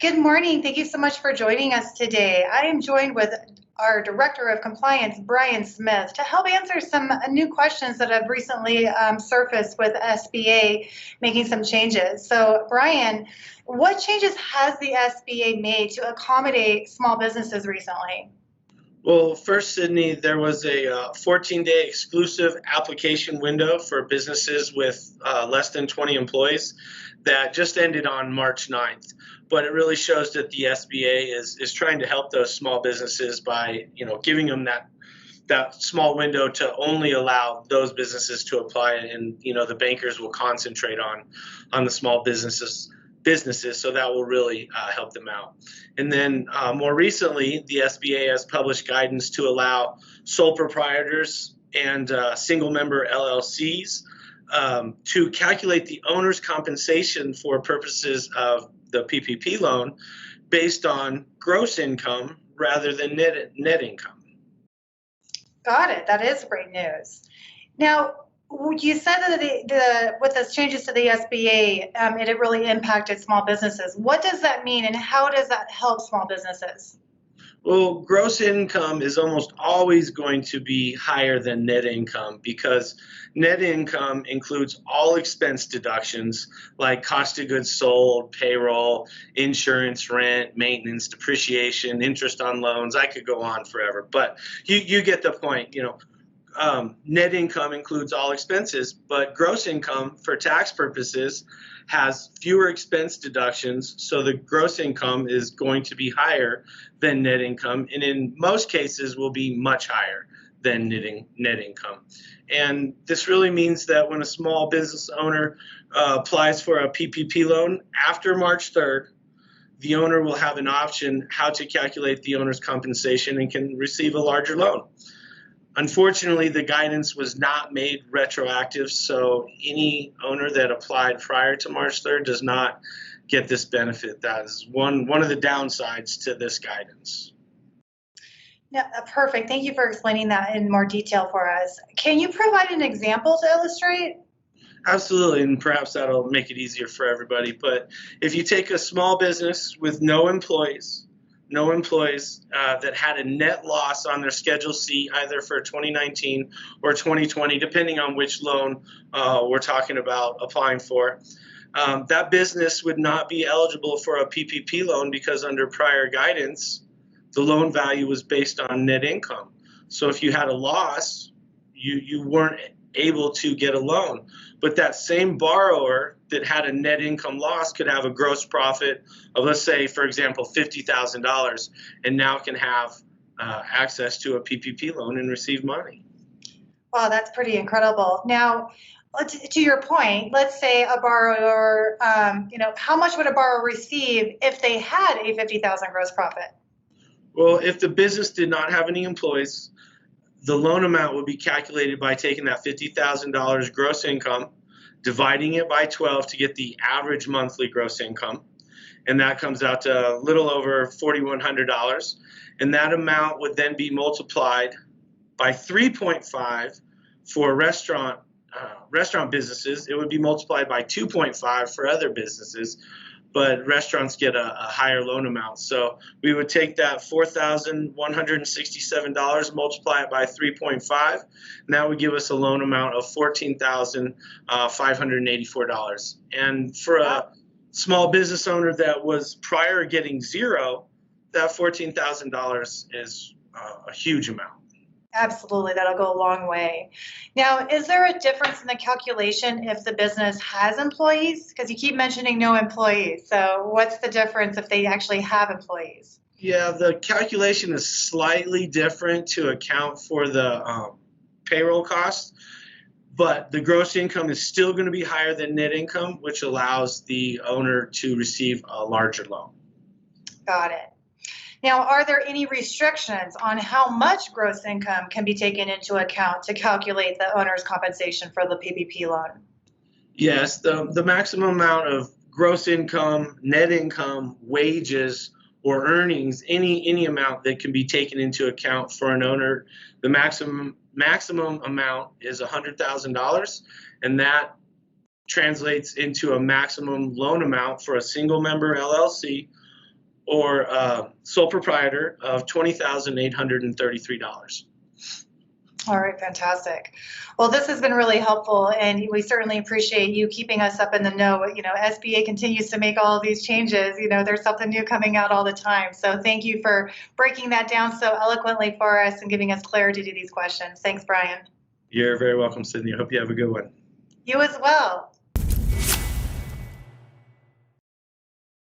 Good morning. Thank you so much for joining us today. I am joined with our Director of Compliance, Brian Smith, to help answer some new questions that have recently surfaced with SBA making some changes. So, Brian, what changes has the SBA made to accommodate small businesses recently? Well, first, Sydney, there was a 14-day exclusive application window for businesses with less than 20 employees that just ended on March 9th. But it really shows that the SBA is trying to help those small businesses by, giving them that small window to only allow those businesses to apply, and the bankers will concentrate on the small businesses, so that will really help them out. And then more recently, the SBA has published guidance to allow sole proprietors and single member LLCs to calculate the owner's compensation for purposes of the PPP loan based on gross income rather than net income. Got it. That is great news. Now, you said that with the changes to the SBA, it really impacted small businesses. What does that mean, and how does that help small businesses? Well, gross income is almost always going to be higher than net income because net income includes all expense deductions like cost of goods sold, payroll, insurance, rent, maintenance, depreciation, interest on loans. I could go on forever, but you get the point. Net income includes all expenses, but gross income for tax purposes has fewer expense deductions, so the gross income is going to be higher than net income, and in most cases will be much higher than net income. And this really means that when a small business owner applies for a PPP loan after March 3rd, the owner will have an option how to calculate the owner's compensation and can receive a larger loan. Unfortunately, the guidance was not made retroactive, so any owner that applied prior to March 3rd does not get this benefit. That is one of the downsides to this guidance. Yeah, perfect. Thank you for explaining that in more detail for us. Can you provide an example to illustrate? Absolutely, and perhaps that'll make it easier for everybody. But if you take a small business with no employees that had a net loss on their Schedule C either for 2019 or 2020, depending on which loan we're talking about applying for, that business would not be eligible for a PPP loan because under prior guidance, the loan value was based on net income. So if you had a loss, you weren't able to get a loan. But that same borrower that had a net income loss could have a gross profit of, let's say, for example, $50,000, and now can have access to a PPP loan and receive money. Wow, that's pretty incredible. Now, to your point, let's say a borrower, how much would a borrower receive if they had a $50,000 gross profit? Well, if the business did not have any employees, the loan amount would be calculated by taking that $50,000 gross income, dividing it by 12 to get the average monthly gross income, and that comes out to a little over $4,100. And that amount would then be multiplied by 3.5 for restaurant businesses. It would be multiplied by 2.5 for other businesses, but restaurants get a higher loan amount. So we would take that $4,167, multiply it by 3.5, and that would give us a loan amount of $14,584. And for a small business owner that was prior getting zero, that $14,000 is a huge amount. Absolutely, that'll go a long way. Now, is there a difference in the calculation if the business has employees? Because you keep mentioning no employees. So what's the difference if they actually have employees? Yeah, the calculation is slightly different to account for the payroll costs, but the gross income is still going to be higher than net income, which allows the owner to receive a larger loan. Got it. Now, are there any restrictions on how much gross income can be taken into account to calculate the owner's compensation for the PPP loan? Yes, the maximum amount of gross income, net income, wages, or earnings, any amount that can be taken into account for an owner, the maximum amount is $100,000, and that translates into a maximum loan amount for a single member LLC or sole proprietor of $20,833. All right, fantastic. Well, this has been really helpful, and we certainly appreciate you keeping us up in the know. You know, SBA continues to make all of these changes. You know, there's something new coming out all the time. So thank you for breaking that down so eloquently for us and giving us clarity to these questions. Thanks, Brian. You're very welcome, Sydney. I hope you have a good one. You as well.